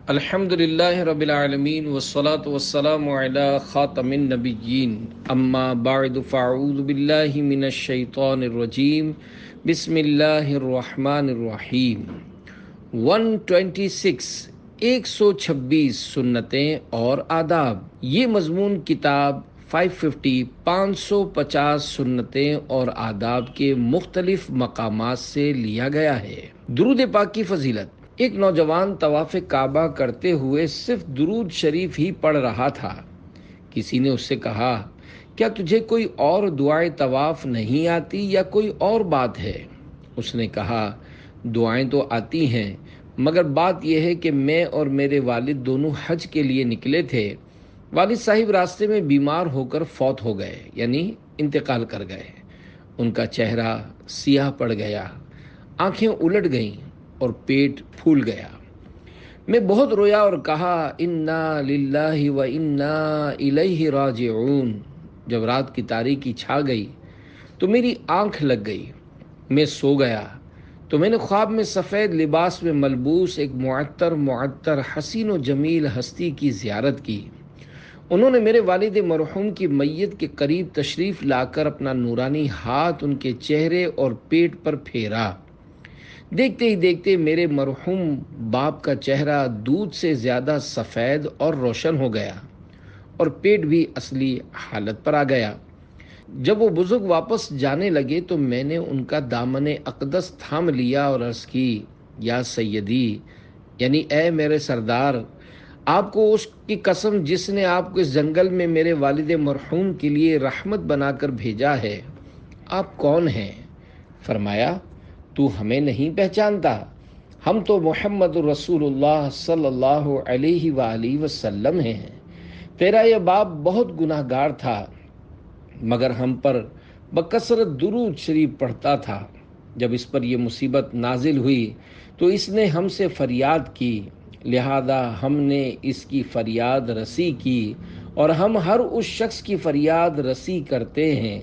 الحمد للہ رب العالمین والصلاة والسلام علی خاتم النبیین اما بعد فاعوذ باللہ من الشیطان الرجیم بسم اللہ الرحمن الرحیم 126 126 سنتیں اور آداب، یہ مضمون کتاب 550 سنتیں اور آداب کے مختلف مقامات سے لیا گیا ہے۔ درود پاک کی فضیلت۔ ایک نوجوان طواف کعبہ کرتے ہوئے صرف درود شریف ہی پڑھ رہا تھا۔ کسی نے اس سے کہا، کیا تجھے کوئی اور دعائیں طواف نہیں آتی یا کوئی اور بات ہے؟ اس نے کہا، دعائیں تو آتی ہیں، مگر بات یہ ہے کہ میں اور میرے والد دونوں حج کے لیے نکلے تھے۔ والد صاحب راستے میں بیمار ہو کر فوت ہو گئے، یعنی انتقال کر گئے۔ ان کا چہرہ سیاہ پڑ گیا، آنکھیں الٹ گئیں اور پیٹ پھول گیا۔ میں بہت رویا اور کہا، انا للہ و انا الیہ راجعون۔ جب رات کی تاریکی چھا گئی تو میری آنکھ لگ گئی، میں سو گیا تو میں نے خواب میں سفید لباس میں ملبوس ایک معطر حسین و جمیل ہستی کی زیارت کی۔ انہوں نے میرے والد مرحوم کی میت کے قریب تشریف لا کر اپنا نورانی ہاتھ ان کے چہرے اور پیٹ پر پھیرا۔ دیکھتے ہی دیکھتے میرے مرحوم باپ کا چہرہ دودھ سے زیادہ سفید اور روشن ہو گیا اور پیٹ بھی اصلی حالت پر آ گیا۔ جب وہ بزرگ واپس جانے لگے تو میں نے ان کا دامن اقدس تھام لیا اور عرض کی، یا سیدی، یعنی اے میرے سردار، آپ کو اس کی قسم جس نے آپ کو اس جنگل میں میرے والد مرحوم کے لیے رحمت بنا کر بھیجا ہے، آپ کون ہیں؟ فرمایا، تو ہمیں نہیں پہچانتا؟ ہم تو محمد رسول اللہ صلی اللہ علیہ وآلہ وسلم ہیں۔ تیرا یہ باپ بہت گناہ گار تھا، مگر ہم پر بکثرت درود شریف پڑھتا تھا۔ جب اس پر یہ مصیبت نازل ہوئی تو اس نے ہم سے فریاد کی، لہذا ہم نے اس کی فریاد رسی کی، اور ہم ہر اس شخص کی فریاد رسی کرتے ہیں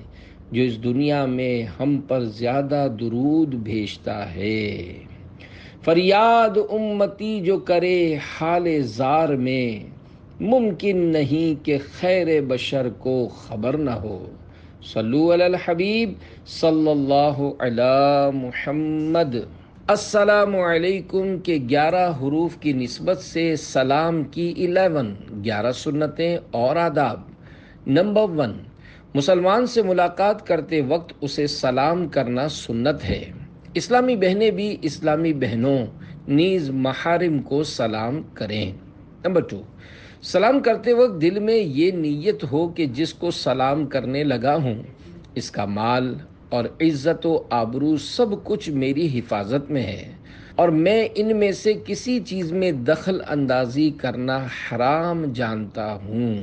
جو اس دنیا میں ہم پر زیادہ درود بھیجتا ہے۔ فریاد امتی جو کرے حال زار میں، ممکن نہیں کہ خیر بشر کو خبر نہ ہو۔ صلو علی الحبیب صلی اللہ علی محمد۔ السلام علیکم کے 11 حروف کی نسبت سے سلام کی 11 سنتیں اور آداب۔ نمبر 1، مسلمان سے ملاقات کرتے وقت اسے سلام کرنا سنت ہے۔ اسلامی بہنیں بھی اسلامی بہنوں نیز محارم کو سلام کریں۔ نمبر 2، سلام کرتے وقت دل میں یہ نیت ہو کہ جس کو سلام کرنے لگا ہوں اس کا مال اور عزت و آبرو سب کچھ میری حفاظت میں ہے اور میں ان میں سے کسی چیز میں دخل اندازی کرنا حرام جانتا ہوں۔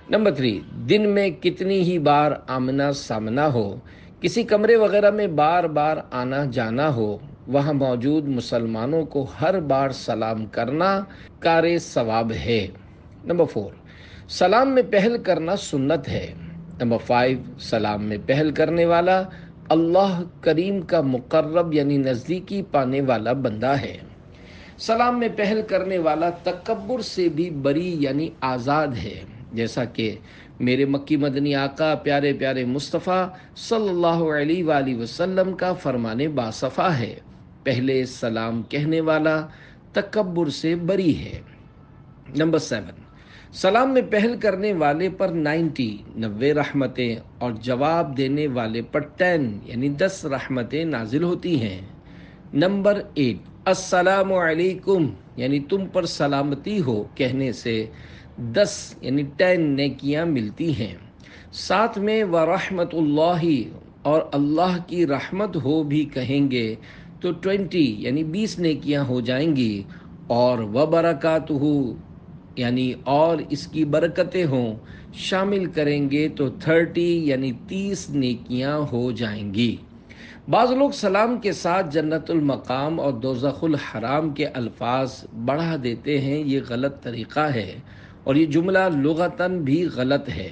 نمبر 3، دن میں کتنی ہی بار آمنا سامنا ہو، کسی کمرے وغیرہ میں بار بار آنا جانا ہو، وہاں موجود مسلمانوں کو ہر بار سلام کرنا کار ثواب ہے۔ نمبر 4، سلام میں پہل کرنا سنت ہے۔ نمبر 5، سلام میں پہل کرنے والا اللہ کریم کا مقرب یعنی نزدیکی پانے والا بندہ ہے۔ سلام میں پہل کرنے والا تکبر سے بھی بری یعنی آزاد ہے، جیسا کہ میرے مکی مدنی آقا پیارے پیارے مصطفیٰ صلی اللہ علیہ وآلہ وسلم کا فرمان باصفا ہے، پہلے سلام کہنے والا تکبر سے بری ہے۔ نمبر 7، سلام میں پہل کرنے والے پر 90 رحمتیں اور جواب دینے والے پر 10 رحمتیں نازل ہوتی ہیں۔ نمبر 8، السلام علیکم یعنی تم پر سلامتی ہو کہنے سے 10 نیکیاں ملتی ہیں۔ ساتھ میں ورحمت اللہ اور اللہ کی رحمت ہو بھی کہیں گے تو 20 نیکیاں ہو جائیں گی، اور وبرکاتہ یعنی اور اس کی برکتیں ہوں شامل کریں گے تو 30 نیکیاں ہو جائیں گی۔ بعض لوگ سلام کے ساتھ جنت المقام اور دوزخ الحرام کے الفاظ بڑھا دیتے ہیں، یہ غلط طریقہ ہے اور یہ جملہ لغتاً بھی غلط ہے،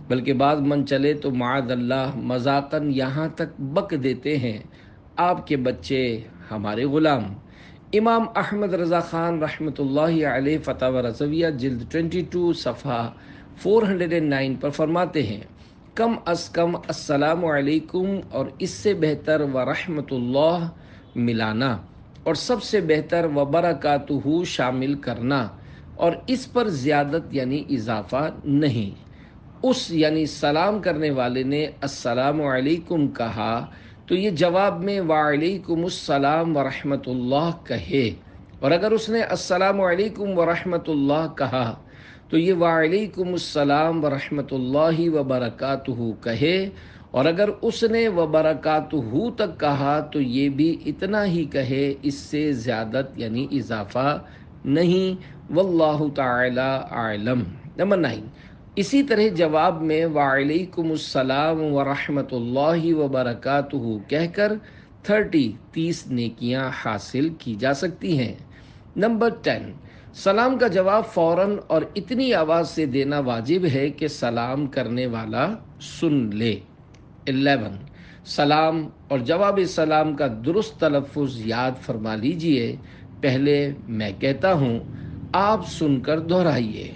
بلکہ بعض من چلے تو معاذ اللہ مذاقاً یہاں تک بک دیتے ہیں، آپ کے بچے ہمارے غلام۔ امام احمد رضا خان رحمۃ اللہ علیہ فتاوی رضویہ جلد 22 صفحہ 409 پر فرماتے ہیں، کم از کم السلام علیکم اور اس سے بہتر ورحمۃ اللہ ملانا، اور سب سے بہتر وبرکاتہ شامل کرنا، اور اس پر زیادت یعنی اضافہ نہیں۔ اس یعنی سلام کرنے والے نے السلام علیکم کہا تو یہ جواب میں وعلیکم السلام ورحمۃ اللہ کہے، اور اگر اس نے السلام علیکم ورحمۃ اللہ کہا تو یہ وعلیکم السلام ورحمۃ اللہ وبرکاتہ کہے، اور اگر اس نے وبرکاتہ تک کہا تو یہ بھی اتنا ہی کہے، اس سے زیادت یعنی اضافہ نہیں۔ واللہ تعالی اعلم۔ نمبر 9، اسی طرح جواب میں وعلیکم السلام ورحمۃ اللہ وبرکاتہ کہہ کر 30 نیکیاں حاصل کی جا سکتی ہیں۔ نمبر 10، سلام کا جواب فوراً اور اتنی آواز سے دینا واجب ہے کہ سلام کرنے والا سن لے۔ 11، سلام اور جواب سلام کا درست تلفظ یاد فرما لیجئے۔ پہلے میں کہتا ہوں، آپ سن کر دہرائیے۔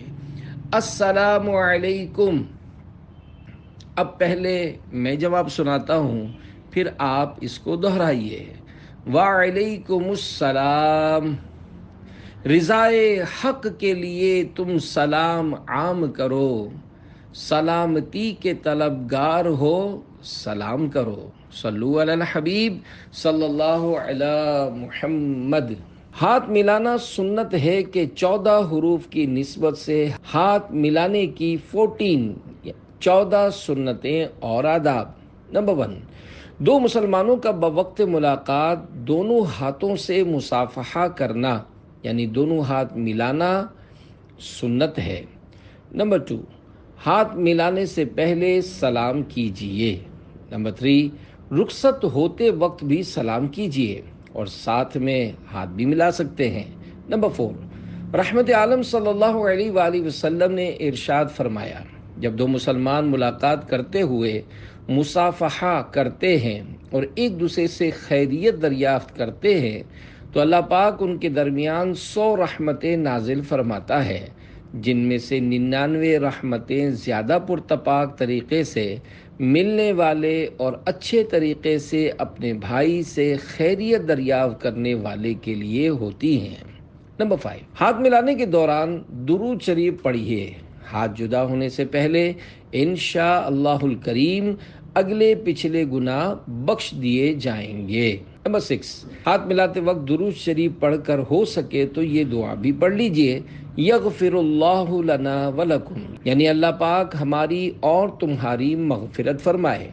السلام علیکم۔ اب پہلے میں جواب سناتا ہوں، پھر آپ اس کو دہرائیے۔ وعلیکم السلام۔ رضائے حق کے لیے تم سلام عام کرو، سلامتی کے طلبگار ہو سلام کرو۔ صلو علی الحبیب صلی اللہ علی محمد۔ ہاتھ ملانا سنت ہے کہ 14 حروف کی نسبت سے ہاتھ ملانے کی 14 سنتیں اور آداب۔ نمبر 1، دو مسلمانوں کا بوقت ملاقات دونوں ہاتھوں سے مصافحہ کرنا یعنی دونوں ہاتھ ملانا سنت ہے۔ نمبر 2، ہاتھ ملانے سے پہلے سلام کیجیے۔ نمبر 3، رخصت ہوتے وقت بھی سلام کیجیے اور ساتھ میں ہاتھ بھی ملا سکتے ہیں۔ نمبر 4، رحمت عالم صلی اللہ علیہ وآلہ وسلم نے ارشاد فرمایا، جب دو مسلمان ملاقات کرتے ہوئے مصافحہ کرتے ہیں اور ایک دوسرے سے خیریت دریافت کرتے ہیں تو اللہ پاک ان کے درمیان 100 رحمتیں نازل فرماتا ہے، جن میں سے 99 رحمتیں زیادہ پرتپاک طریقے سے ملنے والے اور اچھے طریقے سے اپنے بھائی سے خیریت دریافت کرنے والے کے لیے ہوتی ہیں۔ نمبر 5، ہاتھ ملانے کے دوران درود شریف پڑھیے۔ ہاتھ جدا ہونے سے پہلے انشاء اللہ الکریم اگلے پچھلے گناہ بخش دیے جائیں گے۔ نمبر 6، ہاتھ ملاتے وقت درود شریف پڑھ کر ہو سکے تو یہ دعا بھی پڑھ لیجئے، یغفر اللہ لنا ولکم، یعنی اللہ پاک ہماری اور تمہاری مغفرت فرمائے۔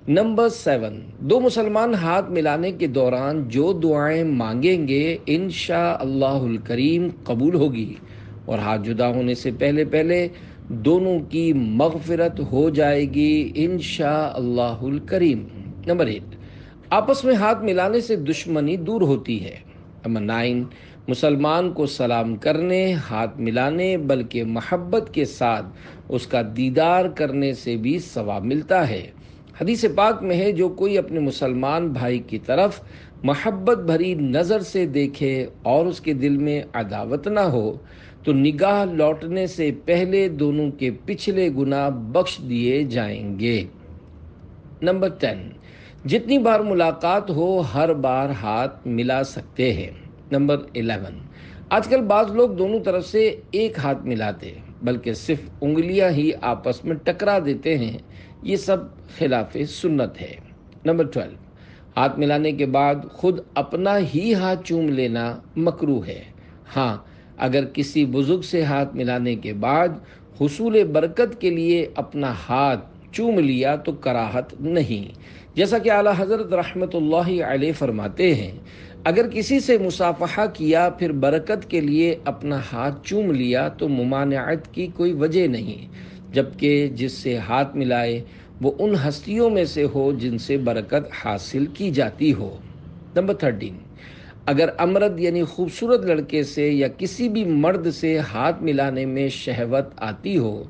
نمبر 7، دو مسلمان ہاتھ ملانے کے دوران جو دعائیں مانگیں گے انشاء اللہ الکریم قبول ہوگی، اور ہاتھ جدا ہونے سے پہلے دونوں کی مغفرت ہو جائے گی انشاء اللہ الکریم۔ نمبر 8، آپس میں ہاتھ ملانے سے دشمنی دور ہوتی ہے۔ نمبر 9، مسلمان کو سلام کرنے، ہاتھ ملانے بلکہ محبت کے ساتھ اس کا دیدار کرنے سے بھی ثواب ملتا ہے۔ حدیث پاک میں ہے، جو کوئی اپنے مسلمان بھائی کی طرف محبت بھری نظر سے دیکھے اور اس کے دل میں عداوت نہ ہو تو نگاہ لوٹنے سے پہلے دونوں کے پچھلے گناہ بخش دیے جائیں گے۔ نمبر 10، جتنی بار ملاقات ہو ہر بار ہاتھ ملا سکتے ہیں۔ نمبر 11، آج کل بعض لوگ دونوں طرف سے ایک ہاتھ ملاتے بلکہ صرف انگلیاں ہی آپس میں ٹکرا دیتے ہیں، یہ سب خلاف سنت ہے۔ نمبر 12، ہاتھ ملانے کے بعد خود اپنا ہی ہاتھ چوم لینا مکروہ ہے۔ ہاں، اگر کسی بزرگ سے ہاتھ ملانے کے بعد حصول برکت کے لیے اپنا ہاتھ چوم لیا تو کراہت نہیں، جیسا کہ اعلیٰ حضرت رحمت اللہ علیہ فرماتے ہیں، اگر کسی سے مصافحہ کیا پھر برکت کے لیے اپنا ہاتھ چوم لیا تو ممانعت کی کوئی وجہ نہیں، جبکہ جس سے ہاتھ ملائے وہ ان ہستیوں میں سے ہو جن سے برکت حاصل کی جاتی ہو۔ نمبر 13، اگر امرد یعنی خوبصورت لڑکے سے یا کسی بھی مرد سے ہاتھ ملانے میں شہوت آتی ہو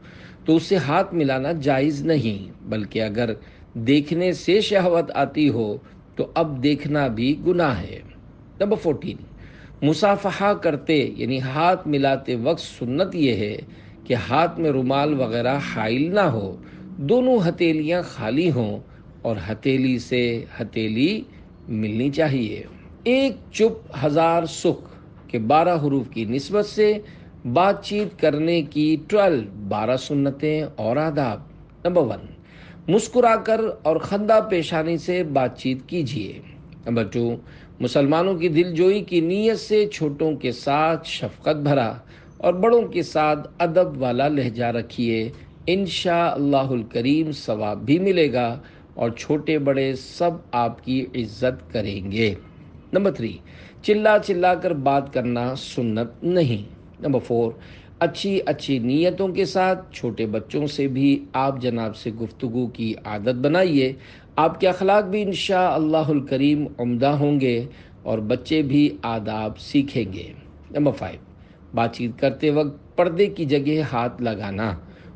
تو اسے ہاتھ ملانا جائز نہیں، بلکہ اگر دیکھنے سے شہوت آتی ہو تو اب دیکھنا بھی گناہ ہے۔ نمبر 14، مصافحہ کرتے یعنی ہاتھ ملاتے وقت سنت یہ ہے کہ ہاتھ میں رومال وغیرہ حائل نہ ہو، دونوں ہتھیلیاں خالی ہوں اور ہتھیلی سے ہتھیلی ملنی چاہیے۔ ایک چپ ہزار سکھ کے 12 حروف کی نسبت سے بات چیت کرنے کی 12 سنتیں اور آداب۔ نمبر 1، مسکرا کر اور خندہ پیشانی سے بات چیت کیجیے۔ نمبر 2، مسلمانوں کی دل جوئی کی نیت سے چھوٹوں کے ساتھ شفقت بھرا اور بڑوں کے ساتھ ادب والا لہجہ رکھیے، انشاءاللہ الکریم ثواب بھی ملے گا اور چھوٹے بڑے سب آپ کی عزت کریں گے۔ نمبر 3، چلا چلا کر بات کرنا سنت نہیں۔ نمبر 4، اچھی نیتوں کے ساتھ چھوٹے بچوں سے بھی آپ جناب سے گفتگو کی عادت بنائیے، آپ کے اخلاق بھی انشاءاللہ الکریم عمدہ ہوں گے اور بچے بھی آداب سیکھیں گے۔ نمبر 5، بات چیت کرتے وقت پردے کی جگہ ہاتھ لگانا،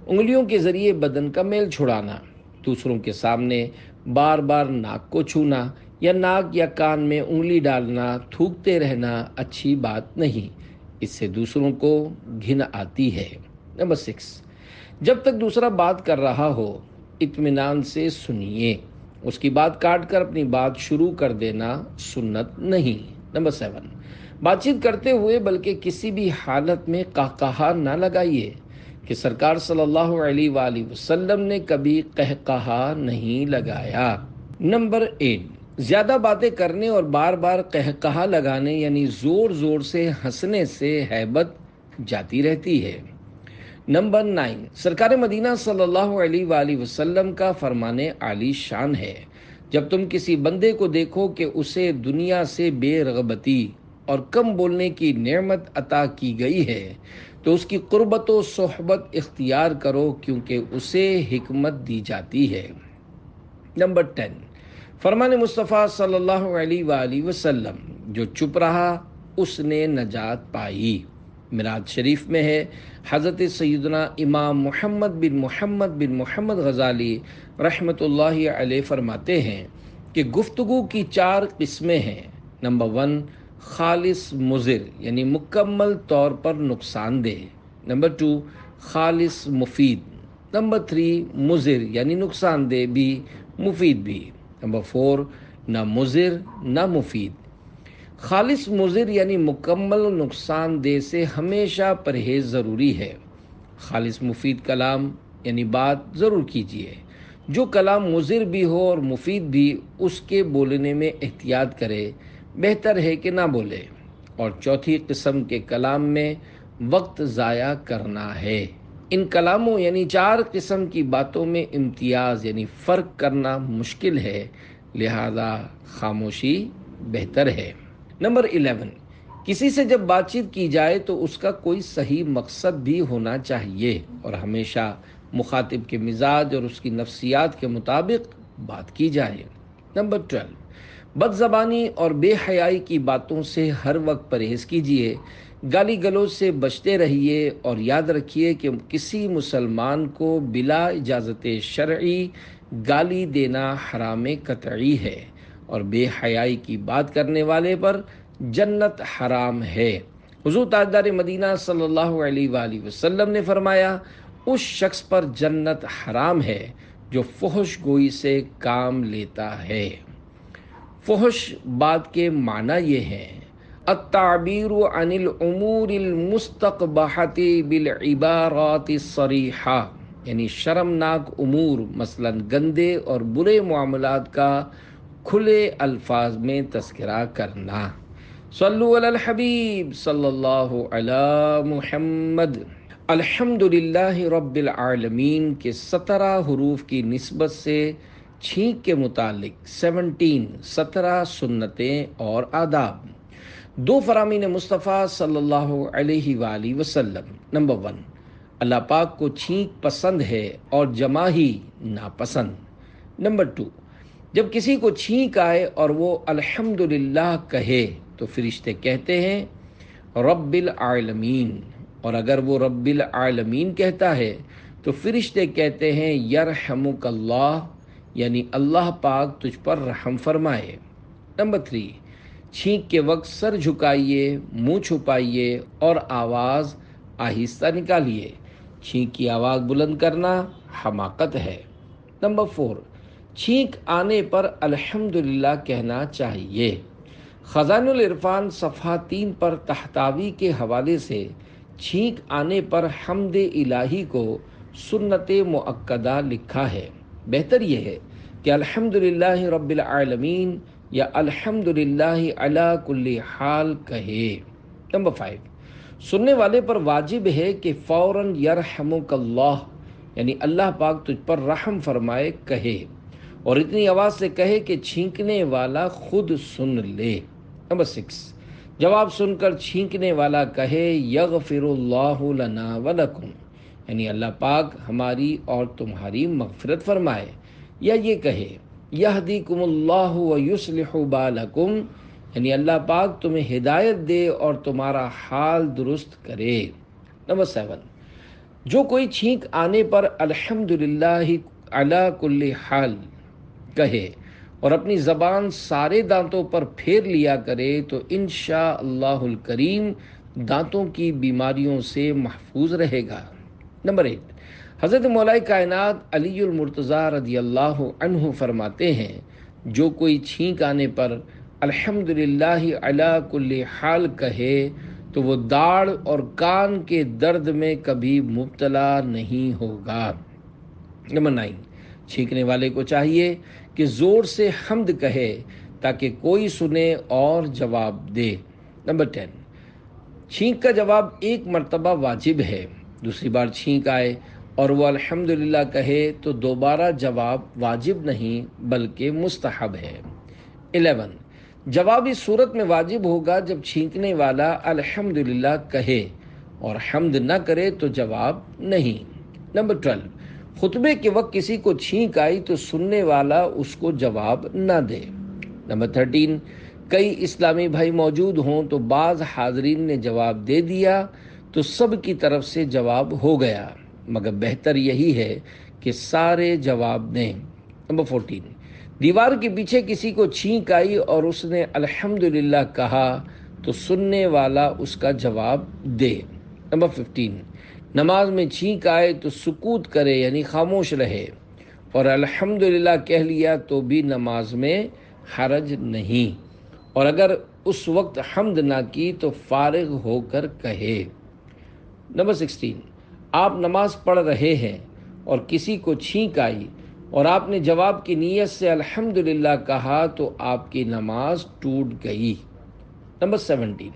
انگلیوں کے ذریعے بدن کا میل چھڑانا، دوسروں کے سامنے بار بار ناک کو چھونا یا ناک یا کان میں انگلی ڈالنا، تھوکتے رہنا اچھی بات نہیں، اس سے دوسروں کو گھن آتی ہے۔ نمبر 6، جب تک دوسرا بات کر رہا ہو اطمینان سے سنیے، اس کی بات کاٹ کر اپنی بات شروع کر دینا سنت نہیں۔ نمبر 7، بات چیت کرتے ہوئے بلکہ کسی بھی حالت میں قہقہا نہ لگائیے کہ سرکار صلی اللہ علیہ وآلہ وسلم نے کبھی قہقہا نہیں لگایا۔ نمبر 8، زیادہ باتیں کرنے اور بار بار قہقہا لگانے یعنی زور زور سے ہنسنے سے ہیبت جاتی رہتی ہے۔ نمبر 9، سرکار مدینہ صلی اللہ علیہ وآلہ وسلم کا فرمان عالی شان ہے، جب تم کسی بندے کو دیکھو کہ اسے دنیا سے بے رغبتی اور کم بولنے کی نعمت عطا کی گئی ہے تو اس کی قربت و صحبت اختیار کرو، کیونکہ اسے حکمت دی جاتی ہے۔ نمبر 10، فرمان مصطفیٰ صلی اللہ علیہ وآلہ وسلم، جو چپ رہا اس نے نجات پائی۔ میراج شریف میں ہے، حضرت سیدنا امام محمد بن محمد غزالی رحمۃ اللہ علیہ فرماتے ہیں کہ گفتگو کی 4 قسمیں ہیں۔ نمبر 1، خالص مضر یعنی مکمل طور پر نقصان دہ۔ نمبر 2، خالص مفید۔ نمبر 3، مضر یعنی نقصان دہ بھی مفید بھی۔ نمبر 4، نہ مضر نہ مفید۔ خالص مضر یعنی مکمل نقصان دہ سے ہمیشہ پرہیز ضروری ہے۔ خالص مفید کلام یعنی بات ضرور کیجیے۔ جو کلام مضر بھی ہو اور مفید بھی، اس کے بولنے میں احتیاط کرے، بہتر ہے کہ نہ بولے۔ اور چوتھی قسم کے کلام میں وقت ضائع کرنا ہے۔ ان کلاموں یعنی 4 قسم کی باتوں میں امتیاز یعنی فرق کرنا مشکل ہے، لہذا خاموشی بہتر ہے۔ نمبر 11، کسی سے جب بات چیت کی جائے تو اس کا کوئی صحیح مقصد بھی ہونا چاہیے اور ہمیشہ مخاطب کے مزاج اور اس کی نفسیات کے مطابق بات کی جائے۔ نمبر 12، بد زبانی اور بے حیائی کی باتوں سے ہر وقت پرہیز کیجیے، گالی گلوچ سے بچتے رہیے اور یاد رکھیے کہ کسی مسلمان کو بلا اجازت شرعی گالی دینا حرام قطعی ہے اور بے حیائی کی بات کرنے والے پر جنت حرام ہے۔ حضور تاجدار مدینہ صلی اللہ علیہ وآلہ وسلم نے فرمایا، اس شخص پر جنت حرام ہے جو فحش گوئی سے کام لیتا ہے۔ فحش بات کے معنی یہ ہیں: التعبیر عن الامور المستقبحۃ بالعبارات الصریحہ، یعنی شرمناک امور مثلا گندے اور برے معاملات کا کھلے الفاظ میں تذکرہ کرنا۔ صلو علی الحبیب صلی اللہ علی محمد۔ الحمدللہ رب العالمین کے 17 حروف کی نسبت سے چھینک کے متعلق 17 سنتیں اور آداب۔ 2 فرامین مصطفیٰ صلی اللہ علیہ وآلہ وسلم۔ نمبر 1، اللہ پاک کو چھینک پسند ہے اور جمع ہی ناپسند۔ نمبر 2، جب کسی کو چھینک آئے اور وہ الحمدللہ کہے تو فرشتے کہتے ہیں رب العالمین، اور اگر وہ رب العالمین کہتا ہے تو فرشتے کہتے ہیں یرحمک اللہ، یعنی اللہ پاک تجھ پر رحم فرمائے۔ نمبر 3، چھینک کے وقت سر جھکائیے، منہ چھپائیے اور آواز آہستہ نکالیے۔ چھینک کی آواز بلند کرنا حماقت ہے۔ نمبر 4، چھینک آنے پر الحمدللہ کہنا چاہیے۔ خزائن العرفان صفحہ 3 پر تحتاوی کے حوالے سے چھینک آنے پر حمد الہی کو سنت مؤکدہ لکھا ہے۔ بہتر یہ ہے کہ الحمدللہ رب العالمین یا الحمدللہ علی کل حال کہے۔ نمبر 5، سننے والے پر واجب ہے کہ فوراً یرحمک اللہ یعنی اللہ پاک تجھ پر رحم فرمائے کہے، اور اتنی آواز سے کہے کہ چھینکنے والا خود سن لے۔ نمبر 6، جواب سن کر چھینکنے والا کہے یغفر اللہ لنا ولکم یعنی اللہ پاک ہماری اور تمہاری مغفرت فرمائے، یا یہ کہے یہدیکم اللہ ویصلح بالکم یعنی اللہ پاک تمہیں ہدایت دے اور تمہارا حال درست کرے۔ نمبر 7، جو کوئی چھینک آنے پر الحمدللہ علی کل حال کہے اور اپنی زبان سارے دانتوں پر پھیر لیا کرے تو انشاءاللہ الکریم دانتوں کی بیماریوں سے محفوظ رہے گا۔ نمبر 8، حضرت مولا کائنات علی المرتضیٰ رضی اللہ عنہ فرماتے ہیں جو کوئی چھینک آنے پر الحمدللہ علی کل حال کہے تو وہ داڑھ اور کان کے درد میں کبھی مبتلا نہیں ہوگا۔ نمبر 9، چھینکنے والے کو چاہیے کہ زور سے حمد کہے تاکہ کوئی سنے اور جواب دے۔ نمبر 10، چھینک کا جواب ایک مرتبہ واجب ہے، دوسری بار چھینک آئے اور وہ الحمدللہ کہے تو دوبارہ جواب واجب نہیں بلکہ مستحب ہے۔ 11، جواب اس صورت میں واجب ہوگا جب چھینکنے والا الحمدللہ کہے اور حمد نہ کرے تو جواب نہیں۔ نمبر 12، خطبے کے وقت کسی کو چھینک آئی تو سننے والا اس کو جواب نہ دے۔ نمبر 13، کئی اسلامی بھائی موجود ہوں تو بعض حاضرین نے جواب دے دیا تو سب کی طرف سے جواب ہو گیا، مگر بہتر یہی ہے کہ سارے جواب دیں۔ نمبر 14، دیوار کے پیچھے کسی کو چھینک آئی اور اس نے الحمدللہ کہا تو سننے والا اس کا جواب دے۔ نمبر 15، نماز میں چھینک آئے تو سکوت کرے یعنی خاموش رہے، اور الحمدللہ کہہ لیا تو بھی نماز میں حرج نہیں، اور اگر اس وقت حمد نہ کی تو فارغ ہو کر کہے۔ نمبر 16، آپ نماز پڑھ رہے ہیں اور کسی کو چھینک آئی اور آپ نے جواب کی نیت سے الحمدللہ کہا تو آپ کی نماز ٹوٹ گئی۔ نمبر 17،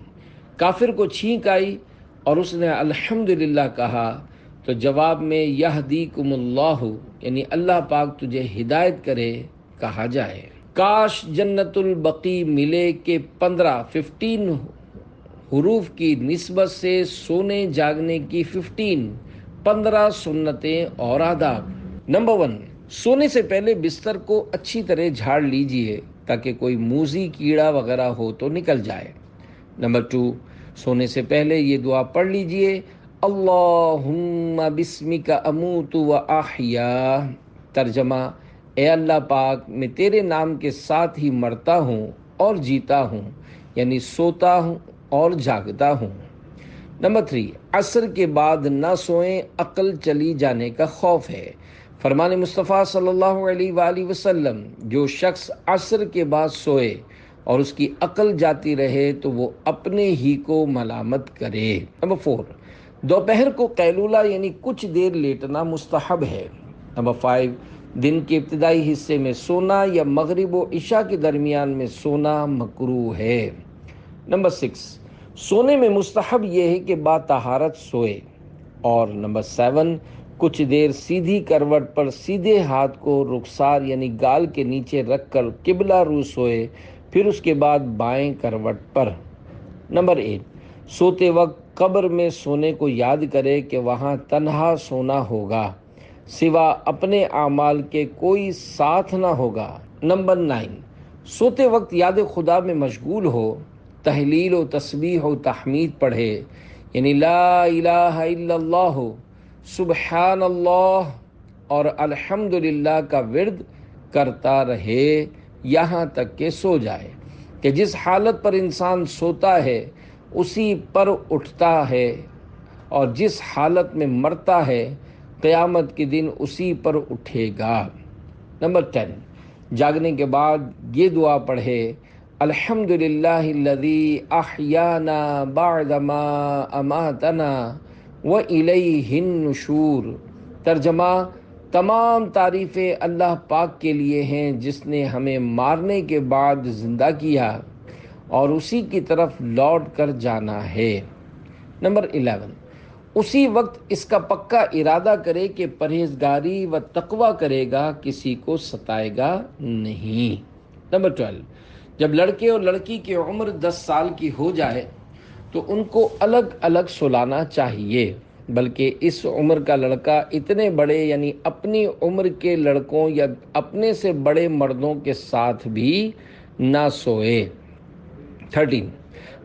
کافر کو چھینک آئی اور اس نے الحمدللہ کہا تو جواب میں یہدیکم اللہ یعنی اللہ پاک تجھے ہدایت کرے کہا جائے۔ کاش جنت البقیع ملے کہ 15 حروف کی نسبت سے سونے جاگنے کی 15 سنتیں اور آداب۔ نمبر 1، سونے سے پہلے بستر کو اچھی طرح جھاڑ لیجئے تاکہ کوئی موذی کیڑا وغیرہ ہو تو نکل جائے۔ نمبر 2، سونے سے پہلے یہ دعا پڑھ لیجئے اللہم بسمک اموت و احیا۔ ترجمہ، اے اللہ پاک میں تیرے نام کے ساتھ ہی مرتا ہوں اور جیتا ہوں، یعنی سوتا ہوں اور جاگتا ہوں۔ نمبر 3، عصر کے بعد نہ سوئیں، عقل چلی جانے کا خوف ہے۔ فرمان مصطفیٰ صلی اللہ علیہ وآلہ وسلم، جو شخص عصر کے بعد سوئے اور اس کی عقل جاتی رہے تو وہ اپنے ہی کو ملامت کرے۔ نمبر 4، دوپہر کو قیلولہ یعنی کچھ دیر لیٹنا مستحب ہے۔ نمبر 5، دن کے ابتدائی حصے میں سونا یا مغرب و عشاء کے درمیان میں سونا مکروہ ہے۔ نمبر 6، سونے میں مستحب یہ ہے کہ با طہارت سوئے۔ اور نمبر 7، کچھ دیر سیدھی کروٹ پر سیدھے ہاتھ کو رخسار یعنی گال کے نیچے رکھ کر قبلہ رو سوئے، پھر اس کے بعد بائیں کروٹ پر۔ نمبر 8، سوتے وقت قبر میں سونے کو یاد کرے کہ وہاں تنہا سونا ہوگا، سوا اپنے اعمال کے کوئی ساتھ نہ ہوگا۔ نمبر 9، سوتے وقت یاد خدا میں مشغول ہو، تحلیل و تسبیح و تحمید پڑھے، یعنی لا الہ الا اللہ، سبحان اللہ اور الحمدللہ کا ورد کرتا رہے یہاں تک کہ سو جائے۔ کہ جس حالت پر انسان سوتا ہے اسی پر اٹھتا ہے، اور جس حالت میں مرتا ہے قیامت کے دن اسی پر اٹھے گا۔ نمبر 10، جاگنے کے بعد یہ دعا پڑھے، الحمدللہ الذی احیانا بعدما اماتنا والیہ النشور۔ ترجمہ، تمام تعریفیں اللہ پاک کے لیے ہیں جس نے ہمیں مارنے کے بعد زندہ کیا اور اسی کی طرف لوٹ کر جانا ہے۔ نمبر 11، اسی وقت اس کا پکا ارادہ کرے کہ پرہیزگاری و تقوی کرے گا، کسی کو ستائے گا نہیں۔ نمبر 12، جب لڑکے اور لڑکی کی عمر 10 سال کی ہو جائے تو ان کو الگ الگ سلانا چاہیے، بلکہ اس عمر کا لڑکا اتنے بڑے یعنی اپنی عمر کے لڑکوں یا اپنے سے بڑے مردوں کے ساتھ بھی نہ سوئے۔ 13،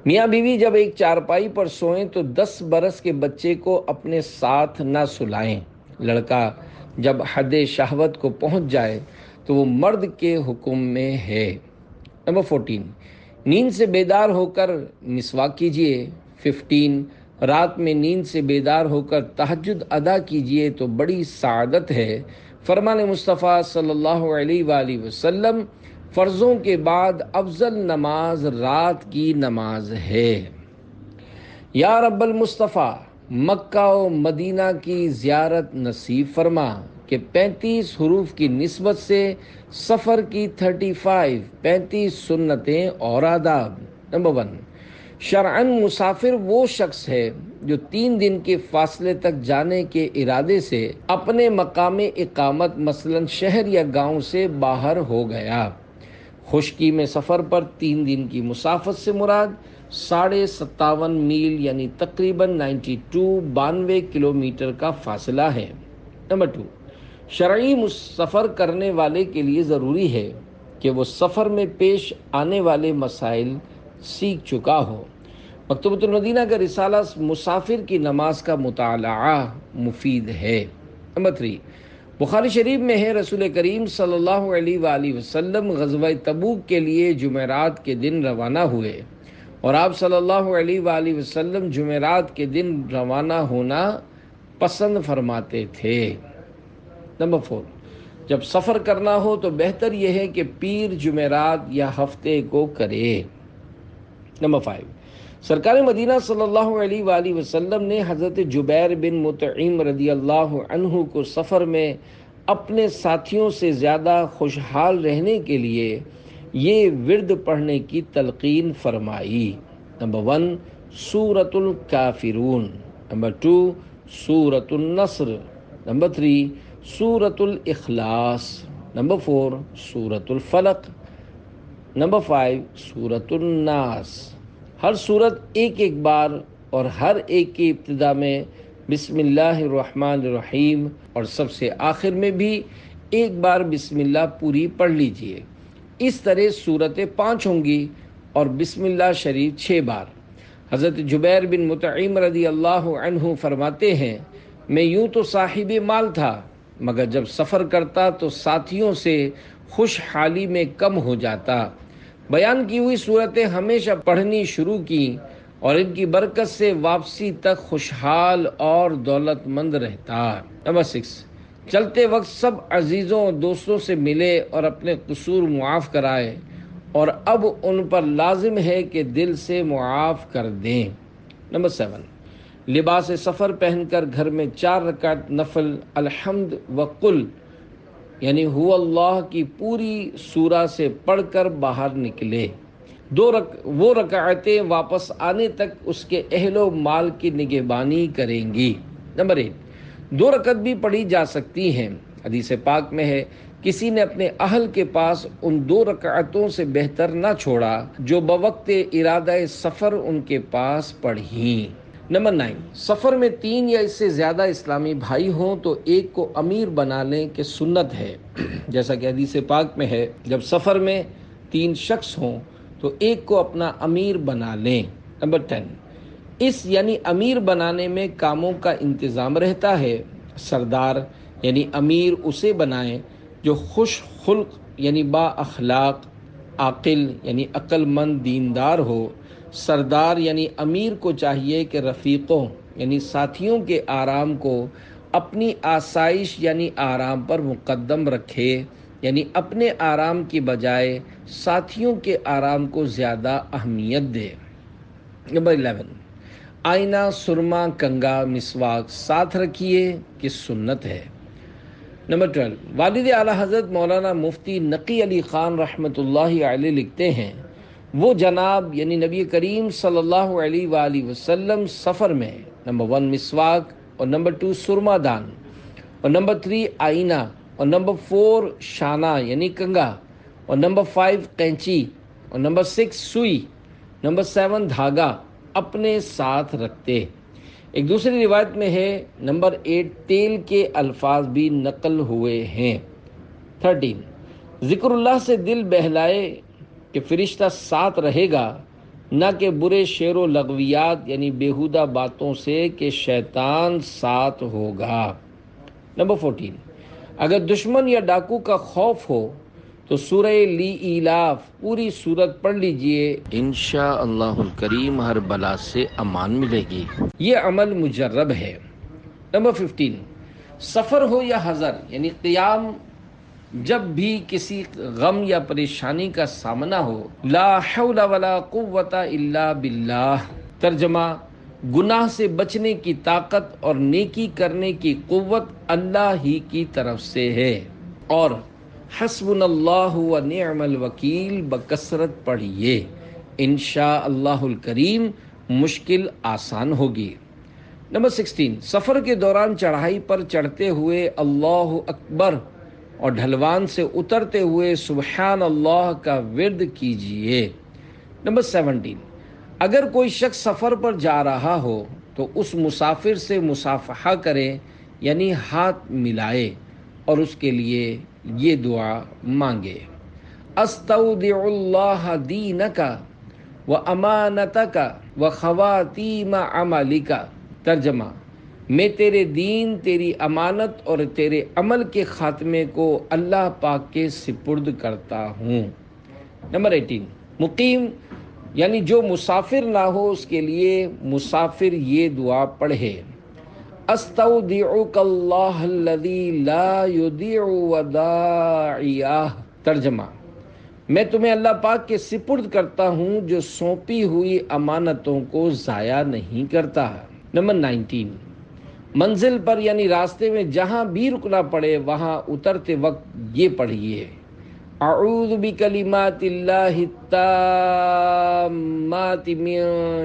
میاں بیوی جب ایک چارپائی پر سوئیں تو 10 برس کے بچے کو اپنے ساتھ نہ سلائیں۔ لڑکا جب حد شہوت کو پہنچ جائے تو وہ مرد کے حکم میں ہے۔ نمبر 14، نیند سے بیدار ہو کر مسواک کیجیے۔ 15، رات میں نیند سے بیدار ہو کر تہجد ادا کیجیے تو بڑی سعادت ہے۔ فرمان مصطفیٰ صلی اللہ علیہ وآلہ وسلم، فرضوں کے بعد افضل نماز رات کی نماز ہے۔ یا رب المصطفیٰ، مکہ و مدینہ کی زیارت نصیب فرما کہ 35 حروف کی نسبت سے سفر کی 35 سنتیں اور آداب۔ نمبر 1، شرعاً مسافر وہ شخص ہے جو 3 دن کے فاصلے تک جانے کے ارادے سے اپنے مقام اقامت مثلاً شہر یا گاؤں سے باہر ہو گیا۔ خشکی میں سفر پر 3 دن کی مسافت سے مراد 57.5 میل یعنی تقریباً 92 کلومیٹر کا فاصلہ ہے۔ نمبر 2، شرعی سفر کرنے والے کے لیے ضروری ہے کہ وہ سفر میں پیش آنے والے مسائل سیکھ چکا ہو۔ مکتبۃ المدینہ کا رسالہ مسافر کی نماز کا مطالعہ مفید ہے۔ نمبر 3، بخاری شریف میں ہے، رسول کریم صلی اللہ علیہ وآلہ وسلم غزوہ تبوک کے لیے جمعرات کے دن روانہ ہوئے، اور آپ صلی اللہ علیہ وآلہ وسلم جمعرات کے دن روانہ ہونا پسند فرماتے تھے۔ نمبر 4، جب سفر کرنا ہو تو بہتر یہ ہے کہ پیر، جمعرات یا ہفتے کو کرے۔ نمبر 5، سرکار مدینہ صلی اللہ علیہ وآلہ وسلم نے حضرت جبیر بن مطعم رضی اللہ عنہ کو سفر میں اپنے ساتھیوں سے زیادہ خوشحال رہنے کے لیے یہ ورد پڑھنے کی تلقین فرمائی۔ نمبر 1، سورۃ الکافرون۔ نمبر 2، سورۃ النصر۔ نمبر 3، سورۃ الاخلاص۔ نمبر 4، سورۃ الفلق۔ نمبر 5، سورۃ الناس۔ ہر سورت ایک بار اور ہر ایک کی ابتدا میں بسم اللہ الرحمن الرحیم اور سب سے آخر میں بھی ایک بار بسم اللہ پوری پڑھ لیجئے۔ اس طرح سورتیں 5 ہوں گی اور بسم اللہ شریف 6 بار۔ حضرت جبیر بن مطعم رضی اللہ عنہ فرماتے ہیں، میں یوں تو صاحب مال تھا، مگر جب سفر کرتا تو ساتھیوں سے خوشحالی میں کم ہو جاتا۔ بیان کی ہوئی صورتیں ہمیشہ پڑھنی شروع کی اور ان کی برکت سے واپسی تک خوشحال اور دولت مند رہتا۔ نمبر 6، چلتے وقت سب عزیزوں اور دوستوں سے ملے اور اپنے قصور معاف کرائے، اور اب ان پر لازم ہے کہ دل سے معاف کر دیں۔ نمبر 7، لباس سفر پہن کر گھر میں 4 رکعت نفل الحمد وقل یعنی هو اللہ کی پوری سورہ سے پڑھ کر باہر نکلے۔ وہ رکعتیں واپس آنے تک اس کے اہل و مال کی نگہبانی کریں گی۔ نمبر 8، 2 رکعت بھی پڑھی جا سکتی ہیں۔ حدیث پاک میں ہے، کسی نے اپنے اہل کے پاس ان 2 رکعتوں سے بہتر نہ چھوڑا جو بوقت ارادہ سفر ان کے پاس پڑھیں۔ نمبر 9، سفر میں 3 یا اس سے زیادہ اسلامی بھائی ہوں تو ایک کو امیر بنا لیں کہ سنت ہے، جیسا کہ حدیث پاک میں ہے، جب سفر میں 3 شخص ہوں تو ایک کو اپنا امیر بنا لیں۔ نمبر 10، اس یعنی امیر بنانے میں کاموں کا انتظام رہتا ہے۔ سردار یعنی امیر اسے بنائیں جو خوش خلق یعنی با اخلاق، عاقل یعنی عقل مند دیندار ہو، سردار یعنی امیر کو چاہیے کہ رفیقوں یعنی ساتھیوں کے آرام کو اپنی آسائش یعنی آرام پر مقدم رکھے، یعنی اپنے آرام کی بجائے ساتھیوں کے آرام کو زیادہ اہمیت دے۔ نمبر 11، آئینہ، سرما، کنگا، مسواک ساتھ رکھیے کہ سنت ہے۔ نمبر 12، والد اعلیٰ حضرت مولانا مفتی نقی علی خان رحمۃ اللہ علیہ لکھتے ہیں، وہ جناب یعنی نبی کریم صلی اللہ علیہ وآلہ وسلم سفر میں نمبر 1 مسواک اور نمبر 2 سرما دان اور نمبر 3 آئینہ اور نمبر 4 شانہ یعنی کنگا اور نمبر 5 قینچی اور نمبر 6 سوئی، نمبر 7 دھاگا اپنے ساتھ رکھتے۔ ایک دوسری روایت میں ہے نمبر 8 تیل کے الفاظ بھی نقل ہوئے ہیں۔ 13، ذکر اللہ سے دل بہلائے کہ فرشتہ ساتھ رہے گا، نہ کہ برے شعر و لغویات یعنی بیہودہ باتوں سے کہ شیطان ساتھ ہوگا۔ نمبر 14، اگر دشمن یا ڈاکو کا خوف ہو تو سورہ لی ایلاف پوری سورت پڑھ لیجئے، انشاءاللہ الکریم ہر بلا سے امان ملے گی۔ یہ عمل مجرب ہے۔ نمبر 15، سفر ہو یا حضر یعنی قیام، جب بھی کسی غم یا پریشانی کا سامنا ہو، لا حول ولا قوت الا باللہ، ترجمہ گناہ سے بچنے کی طاقت اور نیکی کرنے کی قوت اللہ ہی کی طرف سے ہے، اور حسبنا اللہ و نعم الوکیل بکثرت پڑھیے، انشاءاللہ الکریم مشکل آسان ہوگی۔ نمبر 16، سفر کے دوران چڑھائی پر چڑھتے ہوئے اللہ اکبر اور ڈھلوان سے اترتے ہوئے سبحان اللہ کا ورد کیجیے۔ نمبر 17، اگر کوئی شخص سفر پر جا رہا ہو تو اس مسافر سے مصافحہ کرے یعنی ہاتھ ملائے اور اس کے لیے یہ دعا مانگے، استودع اللہ دینک و امانتک و خواتیم عملک، ترجمہ میں تیرے دین، تیری امانت اور تیرے عمل کے خاتمے کو اللہ پاک کے سپرد کرتا ہوں۔ نمبر 18، مقیم یعنی جو مسافر نہ ہو اس کے لیے مسافر یہ دعا پڑھے، استودعک اللہ الذی لا یضیع ودائعہ، ترجمہ میں تمہیں اللہ پاک کے سپرد کرتا ہوں جو سونپی ہوئی امانتوں کو ضائع نہیں کرتا۔ نمبر 19، منزل پر یعنی راستے میں جہاں بھی رکنا پڑے وہاں اترتے وقت یہ پڑھیے، اعوذ بکلمات اللہ التامات من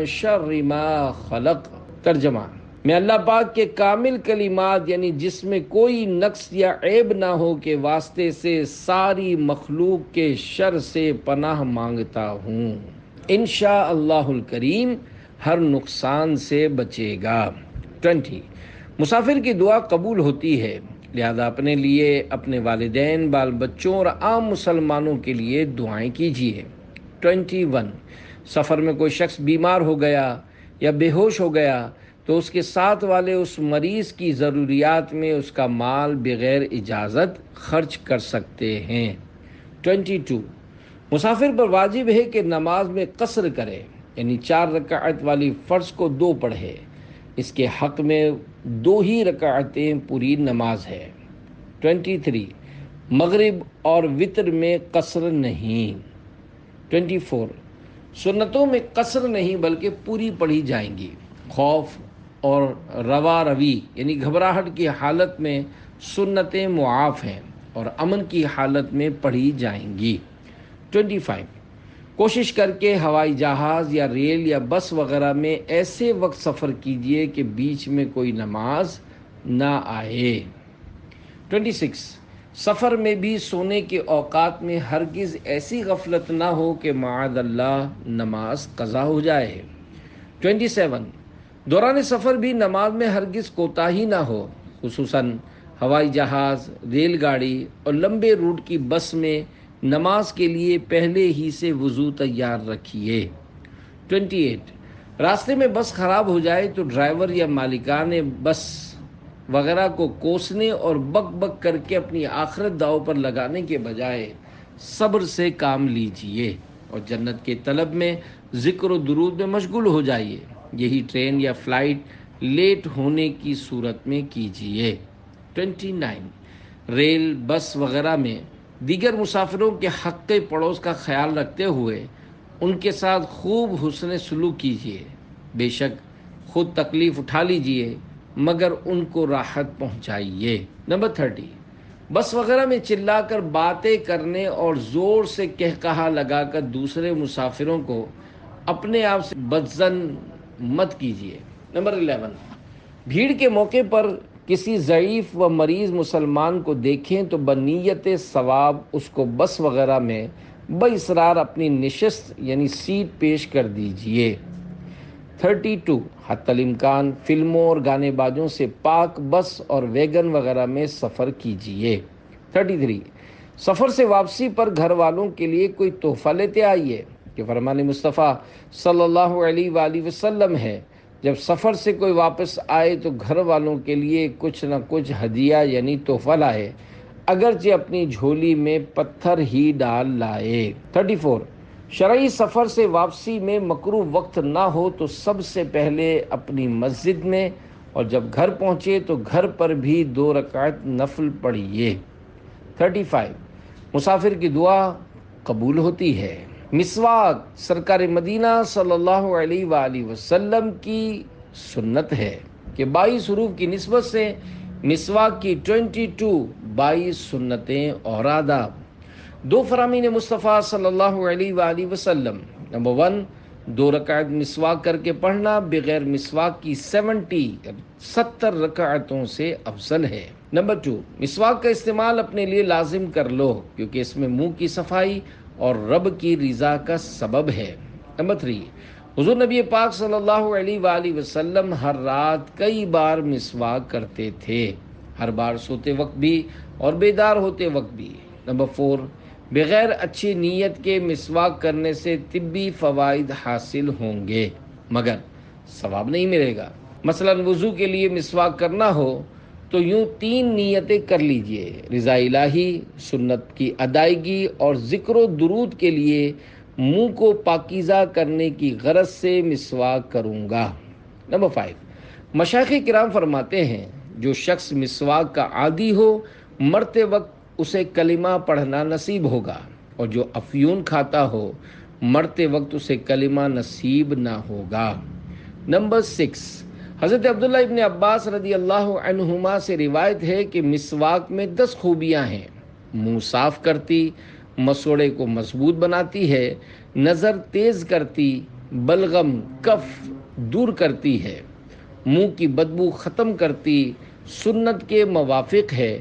شر ما خلق، ترجمہ میں اللہ پاک کے کامل کلمات یعنی جس میں کوئی نقص یا عیب نہ ہو کے واسطے سے ساری مخلوق کے شر سے پناہ مانگتا ہوں، انشاءاللہ الکریم ہر نقصان سے بچے گا۔ 20، مسافر کی دعا قبول ہوتی ہے، لہذا اپنے لیے، اپنے والدین، بال بچوں اور عام مسلمانوں کے لیے دعائیں کیجیے۔ 21، سفر میں کوئی شخص بیمار ہو گیا یا بے ہوش ہو گیا تو اس کے ساتھ والے اس مریض کی ضروریات میں اس کا مال بغیر اجازت خرچ کر سکتے ہیں۔ 22، مسافر پر واجب ہے کہ نماز میں قصر کرے یعنی 4 رکعت والی فرض کو 2 پڑھے، اس کے حق میں 2 ہی رکعتیں پوری نماز ہے۔ 23، مغرب اور وتر میں قصر نہیں۔ 24، سنتوں میں قصر نہیں بلکہ پوری پڑھی جائیں گی، خوف اور روا روی یعنی گھبراہٹ کی حالت میں سنتیں معاف ہیں اور امن کی حالت میں پڑھی جائیں گی۔ 25، کوشش کر کے ہوائی جہاز یا ریل یا بس وغیرہ میں ایسے وقت سفر کیجیے کہ بیچ میں کوئی نماز نہ آئے۔ 26، سفر میں بھی سونے کے اوقات میں ہرگز ایسی غفلت نہ ہو کہ معاذ اللہ نماز قضا ہو جائے۔ 27، دوران سفر بھی نماز میں ہرگز کوتاہی نہ ہو، خصوصاً ہوائی جہاز، ریل گاڑی اور لمبے روٹ کی بس میں نماز کے لیے پہلے ہی سے وضو تیار رکھیے۔ 28، راستے میں بس خراب ہو جائے تو ڈرائیور یا مالکان بس وغیرہ کو کوسنے اور بک بک کر کے اپنی آخرت داؤ پر لگانے کے بجائے صبر سے کام لیجئے اور جنت کے طلب میں ذکر و درود میں مشغول ہو جائیے. یہی ٹرین یا فلائٹ لیٹ ہونے کی صورت میں کیجئے. 29. ریل، بس وغیرہ میں دیگر مسافروں کے حق پڑوس کا خیال رکھتے ہوئے ان کے ساتھ خوب حسن سلوک کیجیے. بے شک خود تکلیف اٹھا لیجیے مگر ان کو راحت پہنچائیے. نمبر 30. بس وغیرہ میں چلا کر باتیں کرنے اور زور سے کہا لگا کر دوسرے مسافروں کو اپنے آپ سے بدظن مت کیجیے. نمبر 11. بھیڑ کے موقع پر کسی ضعیف و مریض مسلمان کو دیکھیں تو بنیت ثواب اس کو بس وغیرہ میں باصرار اپنی نشست یعنی سیٹ پیش کر دیجیے. 32. حتی الامکان فلموں اور گانے بازوں سے پاک بس اور ویگن وغیرہ میں سفر کیجیے. 33. سفر سے واپسی پر گھر والوں کے لیے کوئی تحفہ لیتے آئیے کہ فرمان مصطفیٰ صلی اللہ علیہ وآلہ وسلم ہے جب سفر سے کوئی واپس آئے تو گھر والوں کے لیے کچھ نہ کچھ ہدیہ یعنی تحفہ لائے اگرچہ اپنی جھولی میں پتھر ہی ڈال لائے. 34. شرعی سفر سے واپسی میں مکروہ وقت نہ ہو تو سب سے پہلے اپنی مسجد میں اور جب گھر پہنچے تو گھر پر بھی 2 رکعت نفل پڑھیے. 35. مسافر کی دعا قبول ہوتی ہے. مسواک سرکار مدینہ صلی اللہ علیہ وآلہ وسلم کی سنت ہے کہ 22 حروف کی نسبت سے مسواک کی 22 سنتیں اور آداب. 2 فرامین مصطفیٰ صلی اللہ علیہ وآلہ وسلم. نمبر 1 2 رکعت مسواک کر کے پڑھنا بغیر مسواک کی 70 رکعتوں سے افضل ہے. نمبر 2 مسواک کا استعمال اپنے لیے لازم کر لو کیونکہ اس میں منہ کی صفائی اور رب کی رضا کا سبب ہے. نمبر 3 حضور نبی پاک صلی اللہ علیہ وآلہ وسلم ہر رات کئی بار مسواک کرتے تھے، ہر بار سوتے وقت بھی اور بیدار ہوتے وقت بھی. نمبر 4 بغیر اچھی نیت کے مسواک کرنے سے طبی فوائد حاصل ہوں گے مگر ثواب نہیں ملے گا. مثلا وضو کے لیے مسواک کرنا ہو تو یوں 3 نیتیں کر لیجئے: رضا الہی، سنت کی ادائیگی اور ذکر و درود کے لیے منہ کو پاکیزہ کرنے کی غرض سے مسواک کروں گا. نمبر 5 مشائخ کرام فرماتے ہیں جو شخص مسواک کا عادی ہو مرتے وقت اسے کلمہ پڑھنا نصیب ہوگا اور جو افیون کھاتا ہو مرتے وقت اسے کلمہ نصیب نہ ہوگا. نمبر 6 حضرت عبداللہ ابن عباس رضی اللہ عنہما سے روایت ہے کہ مسواک میں 10 خوبیاں ہیں: منہ صاف کرتی، مسوڑے کو مضبوط بناتی ہے، نظر تیز کرتی، بلغم کف دور کرتی ہے، منہ کی بدبو ختم کرتی، سنت کے موافق ہے،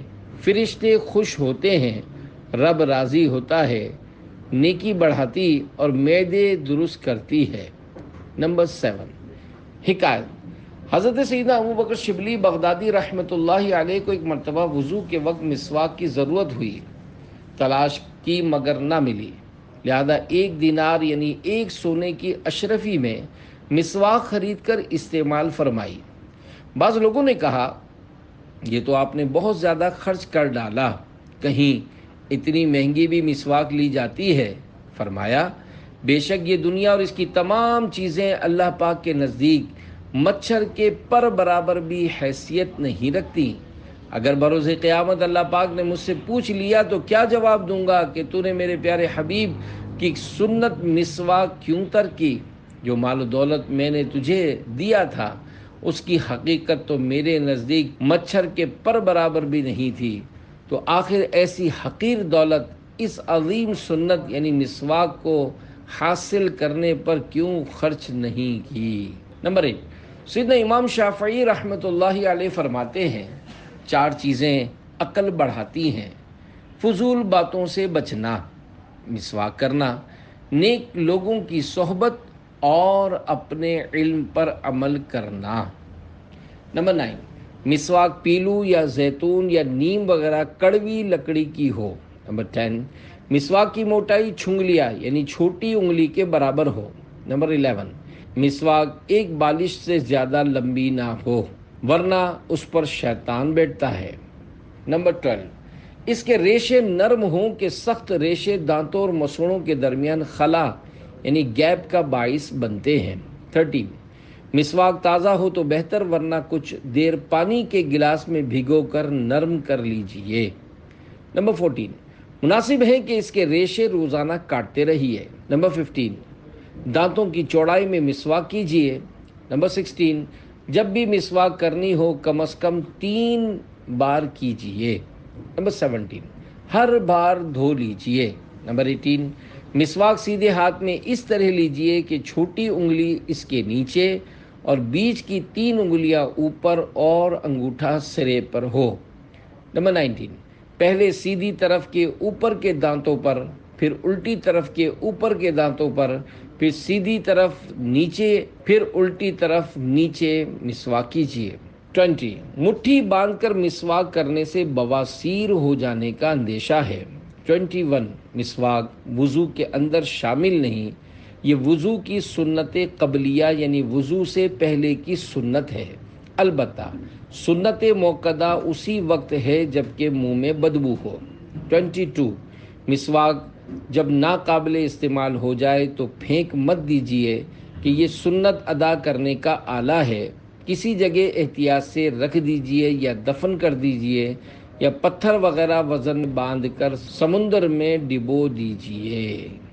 فرشتے خوش ہوتے ہیں، رب راضی ہوتا ہے، نیکی بڑھاتی اور معدے درست کرتی ہے. نمبر 7 حکایت حضرت سیدنا ابوبکر شبلی بغدادی رحمۃ اللہ علیہ کو ایک مرتبہ وضو کے وقت مسواک کی ضرورت ہوئی، تلاش کی مگر نہ ملی، لہذا 1 دینار یعنی 1 سونے کی اشرفی میں مسواک خرید کر استعمال فرمائی. بعض لوگوں نے کہا یہ تو آپ نے بہت زیادہ خرچ کر ڈالا، کہیں اتنی مہنگی بھی مسواک لی جاتی ہے؟ فرمایا بے شک یہ دنیا اور اس کی تمام چیزیں اللہ پاک کے نزدیک مچھر کے پر برابر بھی حیثیت نہیں رکھتی. اگر بروز قیامت اللہ پاک نے مجھ سے پوچھ لیا تو کیا جواب دوں گا کہ تو نے میرے پیارے حبیب کی سنت مسواک کیوں ترک کی؟ جو مال و دولت میں نے تجھے دیا تھا اس کی حقیقت تو میرے نزدیک مچھر کے پر برابر بھی نہیں تھی، تو آخر ایسی حقیر دولت اس عظیم سنت یعنی مسواک کو حاصل کرنے پر کیوں خرچ نہیں کی؟ نمبر 1 سیدنا امام شافعی رحمۃ اللہ علیہ فرماتے ہیں 4 چیزیں عقل بڑھاتی ہیں: فضول باتوں سے بچنا، مسواک کرنا، نیک لوگوں کی صحبت اور اپنے علم پر عمل کرنا. نمبر 9 مسواک پیلو یا زیتون یا نیم وغیرہ کڑوی لکڑی کی ہو. نمبر 10 مسواک کی موٹائی چھنگلیا یعنی چھوٹی انگلی کے برابر ہو. نمبر 11 مسواک ایک بالش سے زیادہ لمبی نہ ہو ورنہ اس پر شیطان بیٹھتا ہے. نمبر 12 اس کے ریشے نرم ہوں کہ سخت ریشے دانتوں اور مسوڑوں کے درمیان خلا یعنی گیپ کا باعث بنتے ہیں۔ 13، مسواک تازہ ہو تو بہتر، ورنہ کچھ دیر پانی کے گلاس میں بھگو کر نرم کر لیجئے۔ نمبر 14، مناسب ہے کہ اس کے ریشے روزانہ کاٹتے رہیے۔ نمبر 15، دانتوں کی چوڑائی میں مسواک کیجیے۔ نمبر 16، جب بھی مسواک کرنی ہو کم از کم 3 بار کیجیے۔ نمبر 17، ہر بار دھو لیجیے۔ نمبر 18، مسواک سیدھے ہاتھ میں اس طرح لیجیے کہ چھوٹی انگلی اس کے نیچے اور بیچ کی 3 انگلیاں اوپر اور انگوٹھا سرے پر ہو۔ نمبر 19، پہلے سیدھی طرف کے اوپر کے دانتوں پر، پھر الٹی طرف کے اوپر کے دانتوں پر، پھر سیدھی طرف نیچے، پھر الٹی طرف نیچے مسواک کیجیے۔ 20، مٹھی باندھ کر مسواک کرنے سے بواسیر ہو جانے کا اندیشہ ہے۔ 21، مسواک وضو کے اندر شامل نہیں، یہ وضو کی سنت قبلیہ یعنی وضو سے پہلے کی سنت ہے، البتہ سنت موقدہ اسی وقت ہے جب کہ منہ میں بدبو ہو۔ 22، مسواک جب ناقابل استعمال ہو جائے تو پھینک مت دیجیے کہ یہ سنت ادا کرنے کا آلہ ہے، کسی جگہ احتیاط سے رکھ دیجیے یا دفن کر دیجیے یا پتھر وغیرہ وزن باندھ کر سمندر میں ڈبو دیجیے۔